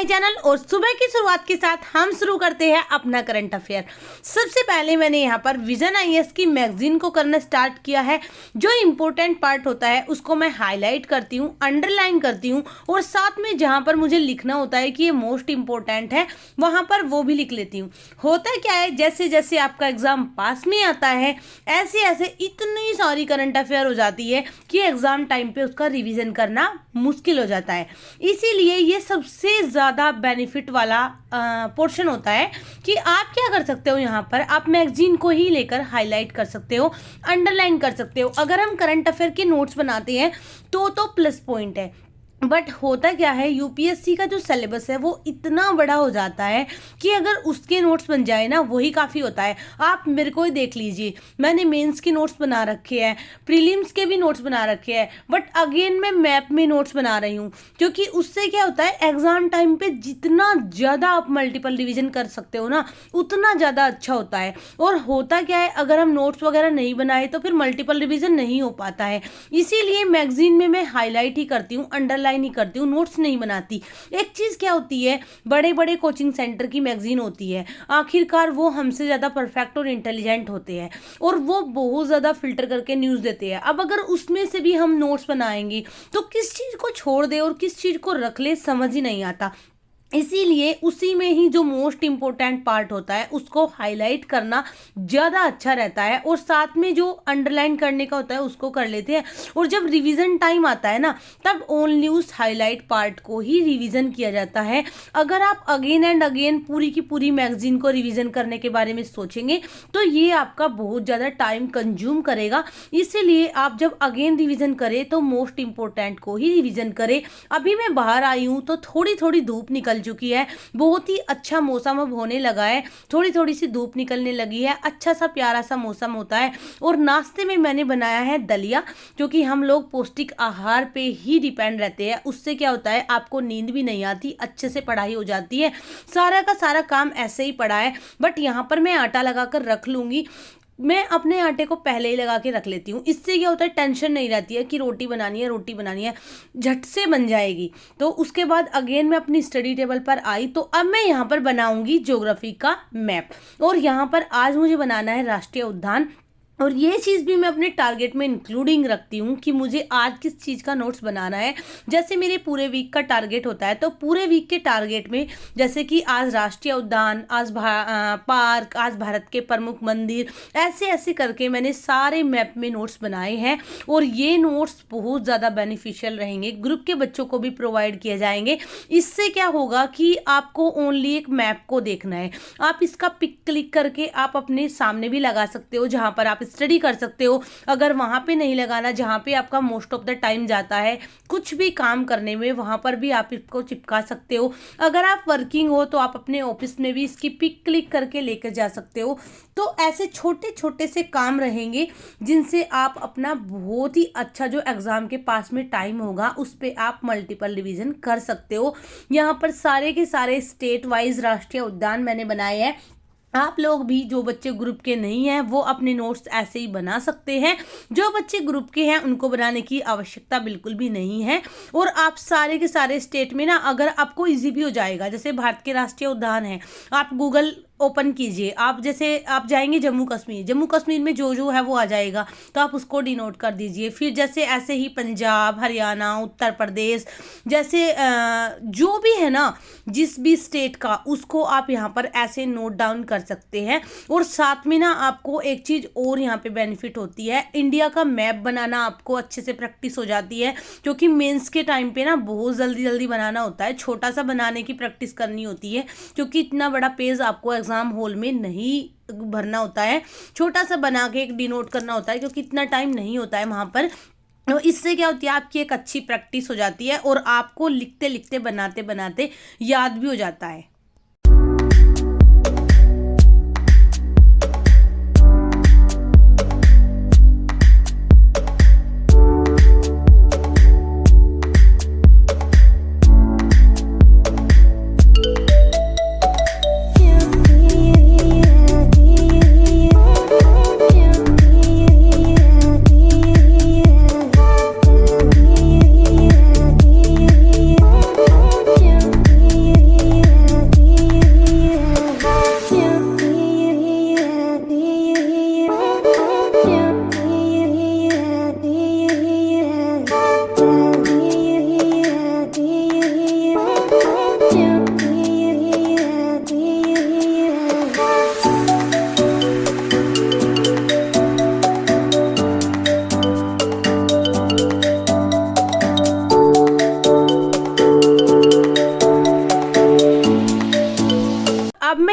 My channel और सुबह की शुरुआत के साथ हम शुरू करते हैं अपना करंट अफेयर। सबसे पहले मैंने यहाँ पर विजन आईएएस की मैगजीन को करना स्टार्ट किया है। जो इम्पोर्टेंट पार्ट होता है उसको मैं हाईलाइट करती हूँ, अंडरलाइन करती हूँ और साथ में जहाँ पर मुझे लिखना होता है कि ये मोस्ट इम्पोर्टेंट है वहाँ पर वो भी लिख लेती हूँ। होता क्या है, जैसे जैसे आपका एग्जाम पास में आता है ऐसे ऐसे इतनी सारी करंट अफेयर हो जाती है कि एग्जाम टाइम पे उसका रिवीजन करना मुश्किल हो जाता है। इसीलिए ये सबसे ज़्यादा बेनिफिट वाला पोर्शन होता है कि आप क्या कर सकते हो, यहाँ पर आप मैगजीन को ही लेकर हाईलाइट कर सकते हो, अंडरलाइन कर सकते हो। अगर हम करंट अफेयर के नोट्स बनाते हैं तो प्लस पॉइंट है। बट होता क्या है, यूपीएससी का जो सिलेबस है वो इतना बड़ा हो जाता है कि अगर उसके नोट्स बन जाए ना वही काफ़ी होता है। आप मेरे को ही देख लीजिए, मैंने मेंस के नोट्स बना रखे हैं, प्रीलिम्स के भी नोट्स बना रखे हैं, बट अगेन मैं मैप में नोट्स बना रही हूँ क्योंकि उससे क्या होता है, एग्ज़ाम टाइम पे जितना ज़्यादा आप मल्टीपल रिविजन कर सकते हो ना उतना ज़्यादा अच्छा होता है। और होता क्या है, अगर हम नोट्स वगैरह नहीं बनाए तो फिर मल्टीपल रिविजन नहीं हो पाता है। इसीलिए मैगजीन में मैं हाईलाइट ही करती हूँ, अंडरलाइन नहीं करती हूँ, नोट्स नहीं बनाती। एक चीज़ क्या होती है, बड़े बड़े कोचिंग सेंटर की मैगजीन होती है, आखिरकार वो हमसे ज़्यादा परफेक्ट और इंटेलिजेंट होते हैं और वो बहुत ज़्यादा फिल्टर करके न्यूज़ देते हैं। अब अगर उसमें से भी हम नोट्स बनाएंगे तो किस चीज़ को छोड़ दे और किस चीज़ को रख ले समझ ही नहीं आता। इसीलिए उसी में ही जो मोस्ट इम्पोर्टेंट पार्ट होता है उसको हाईलाइट करना ज़्यादा अच्छा रहता है और साथ में जो अंडरलाइन करने का होता है उसको कर लेते हैं। और जब रिवीजन टाइम आता है ना तब ओनली उस हाईलाइट पार्ट को ही रिवीजन किया जाता है। अगर आप अगेन एंड अगेन पूरी की पूरी मैगजीन को रिवीजन करने के बारे में सोचेंगे तो ये आपका बहुत ज़्यादा टाइम कंज्यूम करेगा। इसीलिए आप जब अगेन रिवीजन करें तो मोस्ट इम्पोर्टेंट को ही रिवीजन करें। अभी मैं बाहर आई हूँ तो थोड़ी थोड़ी धूप निकल चुकी है, बहुत ही अच्छा मौसम अब होने लगा है, थोड़ी थोड़ी सी धूप निकलने लगी है, अच्छा सा प्यारा सा मौसम होता है। और नाश्ते में मैंने बनाया है दलिया, क्योंकि हम लोग पौष्टिक आहार पे ही डिपेंड रहते हैं। उससे क्या होता है, आपको नींद भी नहीं आती, अच्छे से पढ़ाई हो जाती है, सारा का सारा काम ऐसे ही पड़ा है। बट यहाँ पर मैं आटा लगा कर रख लूँगी, मैं अपने आटे को पहले ही लगा के रख लेती हूँ। इससे क्या होता है, टेंशन नहीं रहती है कि रोटी बनानी है, झट से बन जाएगी। तो उसके बाद अगेन मैं अपनी स्टडी टेबल पर आई तो अब मैं यहाँ पर बनाऊंगी ज्योग्राफी का मैप। और यहाँ पर आज मुझे बनाना है राष्ट्रीय उद्यान, और ये चीज़ भी मैं अपने टारगेट में इंक्लूडिंग रखती हूँ कि मुझे आज किस चीज़ का नोट्स बनाना है। जैसे मेरे पूरे वीक का टारगेट होता है तो पूरे वीक के टारगेट में जैसे कि आज राष्ट्रीय उद्यान, आज पार्क, आज भारत के प्रमुख मंदिर, ऐसे ऐसे करके मैंने सारे मैप में नोट्स बनाए हैं। और ये नोट्स बहुत ज़्यादा बेनिफिशियल रहेंगे, ग्रुप के बच्चों को भी प्रोवाइड किए जाएंगे। इससे क्या होगा कि आपको ओनली एक मैप को देखना है, आप इसका पिक क्लिक करके आप अपने सामने भी लगा सकते हो जहाँ पर आप स्टडी कर सकते हो। अगर वहाँ पे नहीं लगाना जहाँ पे आपका मोस्ट ऑफ द टाइम जाता है कुछ भी काम करने में, वहाँ पर भी आप इसको चिपका सकते हो। अगर आप वर्किंग हो तो आप अपने ऑफिस में भी इसकी पिक क्लिक करके लेकर जा सकते हो। तो ऐसे छोटे छोटे से काम रहेंगे जिनसे आप अपना बहुत ही अच्छा जो एग्ज़ाम के पास में टाइम होगा उस पर आप मल्टीपल रिवीजन कर सकते हो। यहाँ पर सारे के सारे स्टेट वाइज राष्ट्रीय उद्यान मैंने बनाए हैं। आप लोग भी जो बच्चे ग्रुप के नहीं हैं वो अपने नोट्स ऐसे ही बना सकते हैं, जो बच्चे ग्रुप के हैं उनको बनाने की आवश्यकता बिल्कुल भी नहीं है। और आप सारे के सारे स्टेट में ना, अगर आपको इजी भी हो जाएगा, जैसे भारत के राष्ट्रीय उद्यान है, आप गूगल ओपन कीजिए, आप जैसे आप जाएंगे जम्मू कश्मीर में जो है वो आ जाएगा, तो आप उसको डिनोट कर दीजिए। फिर जैसे ऐसे ही पंजाब, हरियाणा, उत्तर प्रदेश, जैसे जो भी है ना जिस भी स्टेट का, उसको आप यहाँ पर ऐसे नोट डाउन कर सकते हैं। और साथ में ना आपको एक चीज़ और यहाँ पे बेनिफिट होती है, इंडिया का मैप बनाना आपको अच्छे से प्रैक्टिस हो जाती है, क्योंकि मेंस के टाइम पे ना बहुत जल्दी जल्दी बनाना होता है, छोटा सा बनाने की प्रैक्टिस करनी होती है, क्योंकि इतना बड़ा पेज आपको एग्जाम हॉल में नहीं भरना होता है, छोटा सा बना के एक डिनोट करना होता है, क्योंकि इतना टाइम नहीं होता है वहाँ पर। तो इससे क्या होती है, आपकी एक अच्छी प्रैक्टिस हो जाती है और आपको लिखते लिखते बनाते बनाते याद भी हो जाता है।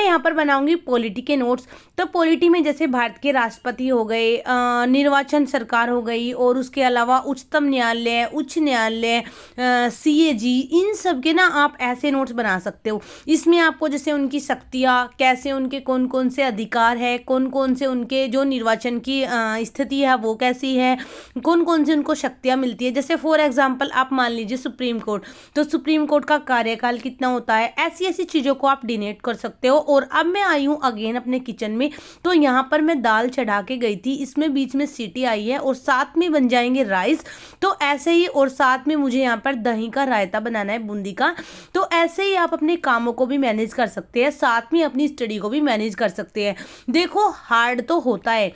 यहाँ पर बनाऊंगी पॉलिटी के नोट्स। तो पॉलिटी में जैसे भारत के राष्ट्रपति हो गए, निर्वाचन सरकार हो गई, और उसके अलावा उच्चतम न्यायालय, उच्च न्यायालय, CAG, इन सब के ना आप ऐसे नोट्स बना सकते हो। इसमें आपको जैसे उनकी शक्तियाँ कैसे, उनके कौन कौन से अधिकार है, कौन कौन से उनके जो निर्वाचन की स्थिति है वो कैसी है, कौन कौन से उनको शक्तियाँ मिलती है। जैसे फॉर एग्जाम्पल आप मान लीजिए सुप्रीम कोर्ट, तो सुप्रीम कोर्ट का कार्यकाल कितना होता है, ऐसी ऐसी चीज़ों को आप डिनोट कर सकते हो। और अब मैं आई हूँ अगेन अपने किचन में, तो यहाँ पर मैं दाल चढ़ा के गई थी, इसमें बीच में सीटी आई है और साथ में बन जाएंगे राइस। तो ऐसे ही, और साथ में मुझे यहाँ पर दही का रायता बनाना है, बूंदी का। तो ऐसे ही आप अपने कामों को भी मैनेज कर सकते हैं, साथ में अपनी स्टडी को भी मैनेज कर सकते हैं। देखो हार्ड तो होता है,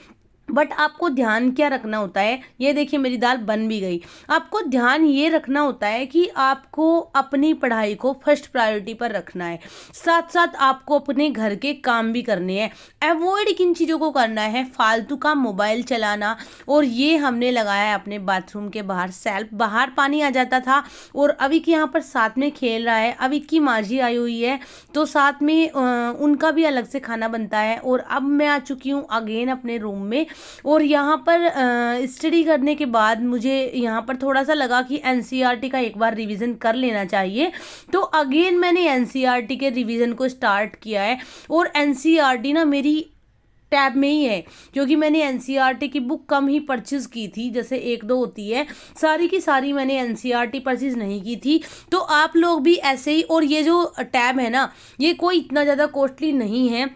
बट आपको ध्यान क्या रखना होता है, ये देखिए मेरी दाल बन भी गई। आपको ध्यान ये रखना होता है कि आपको अपनी पढ़ाई को फर्स्ट प्रायोरिटी पर रखना है, साथ साथ आपको अपने घर के काम भी करने हैं। अवॉइड किन चीज़ों को करना है, फालतू का मोबाइल चलाना। और ये हमने लगाया है अपने बाथरूम के बाहर सेल्फ, बाहर पानी आ जाता था और अभी की यहाँ पर साथ में खेल रहा है। अभी की माजी आई हुई है तो साथ में उनका भी अलग से खाना बनता है। और अब मैं आ चुकी हूँ अगेन अपने रूम में, और यहाँ पर स्टडी करने के बाद मुझे यहाँ पर थोड़ा सा लगा कि NCERT का एक बार रिवीजन कर लेना चाहिए। तो अगेन मैंने NCERT के रिवीजन को स्टार्ट किया है। और NCERT ना मेरी टैब में ही है, क्योंकि मैंने NCERT की बुक कम ही परचेज़ की थी, जैसे 1-2 होती है, सारी की सारी मैंने NCERT परचेज़ नहीं की थी। तो आप लोग भी ऐसे ही, और ये जो टैब है ना, ये कोई इतना ज़्यादा कॉस्टली नहीं है।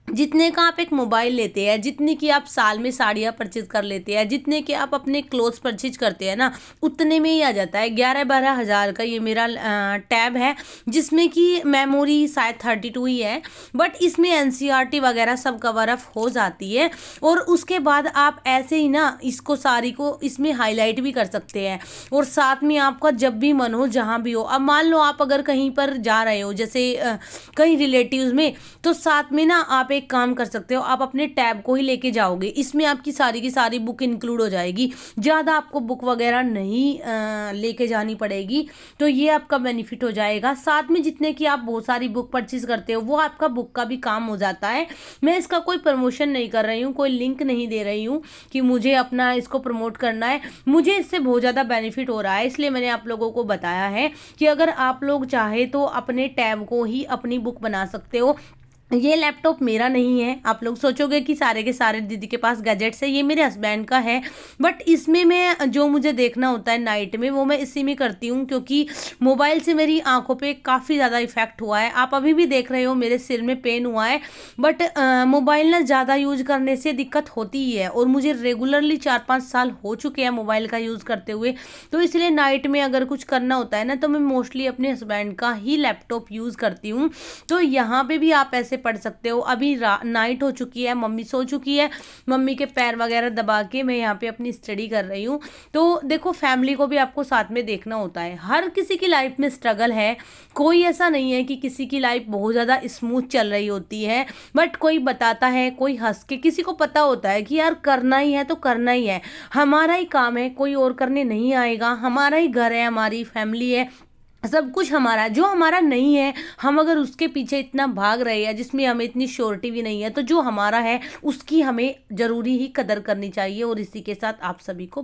जितने का आप एक मोबाइल लेते हैं, जितने की आप साल में साड़ियाँ परचेज कर लेते हैं, जितने के आप अपने क्लोथ्स परचेज करते हैं ना, उतने में ही आ जाता है। 11-12 हज़ार का ये मेरा टैब है, जिसमें कि मेमोरी शायद 32 ही है, बट इसमें NCERT वगैरह सब कवर अप हो जाती है। और उसके बाद आप ऐसे ही ना इसको सारी को इसमें हाईलाइट भी कर सकते हैं। और साथ में आपका जब भी मन हो, जहाँ भी हो, अब मान लो आप अगर कहीं पर जा रहे हो, जैसे कहीं रिलेटिव्स में, तो साथ में ना आप एक काम कर सकते हो, आप अपने टैब को ही लेके जाओगे, इसमें आपकी सारी की सारी बुक इंक्लूड हो जाएगी, ज़्यादा आपको बुक वगैरह नहीं लेके जानी पड़ेगी। तो ये आपका बेनिफिट हो जाएगा। साथ में जितने की आप बहुत सारी बुक परचेज करते हो, वो आपका बुक का भी काम हो जाता है। मैं इसका कोई प्रमोशन नहीं कर रही हूँ, कोई लिंक नहीं दे रही हूँ कि मुझे अपना इसको प्रमोट करना है, मुझे इससे बहुत ज़्यादा बेनिफिट हो रहा है, इसलिए मैंने आप लोगों को बताया है कि अगर आप लोग चाहे तो अपने टैब को ही अपनी बुक बना सकते हो। ये लैपटॉप मेरा नहीं है, आप लोग सोचोगे कि सारे के सारे दीदी के पास गैजेट्स है, ये मेरे हस्बैंड का है। बट इसमें मैं जो मुझे देखना होता है नाइट में, वो मैं इसी में करती हूँ, क्योंकि मोबाइल से मेरी आंखों पे काफ़ी ज़्यादा इफेक्ट हुआ है। आप अभी भी देख रहे हो मेरे सिर में पेन हुआ है, बट मोबाइल ना ज़्यादा यूज करने से दिक्कत होती ही है। और मुझे रेगुलरली 4-5 साल हो चुके हैं मोबाइल का यूज़ करते हुए, तो इसलिए नाइट में अगर कुछ करना होता है ना, तो मैं मोस्टली अपने हस्बैंड का ही लैपटॉप यूज़ करती हूँ। तो यहाँ पर भी आप ऐसे पढ़ सकते हो। अभी नाइट हो चुकी है, मम्मी सो चुकी है, मम्मी के पैर वगैरह दबा के मैं यहाँ पे अपनी स्टडी कर रही हूँ। तो देखो फैमिली को भी आपको साथ में देखना होता है। हर किसी की लाइफ में स्ट्रगल है, कोई ऐसा नहीं है कि किसी की लाइफ बहुत ज़्यादा स्मूथ चल रही होती है, बट कोई बताता है, कोई हंस के, किसी को पता होता है कि यार करना ही है तो करना ही है, हमारा ही काम है, कोई और करने नहीं आएगा, हमारा ही घर है, हमारी फैमिली है, सब कुछ हमारा। जो हमारा नहीं है, हम अगर उसके पीछे इतना भाग रहे हैं जिसमें हमें इतनी श्योरिटी भी नहीं है, तो जो हमारा है उसकी हमें ज़रूरी ही कदर करनी चाहिए। और इसी के साथ आप सभी को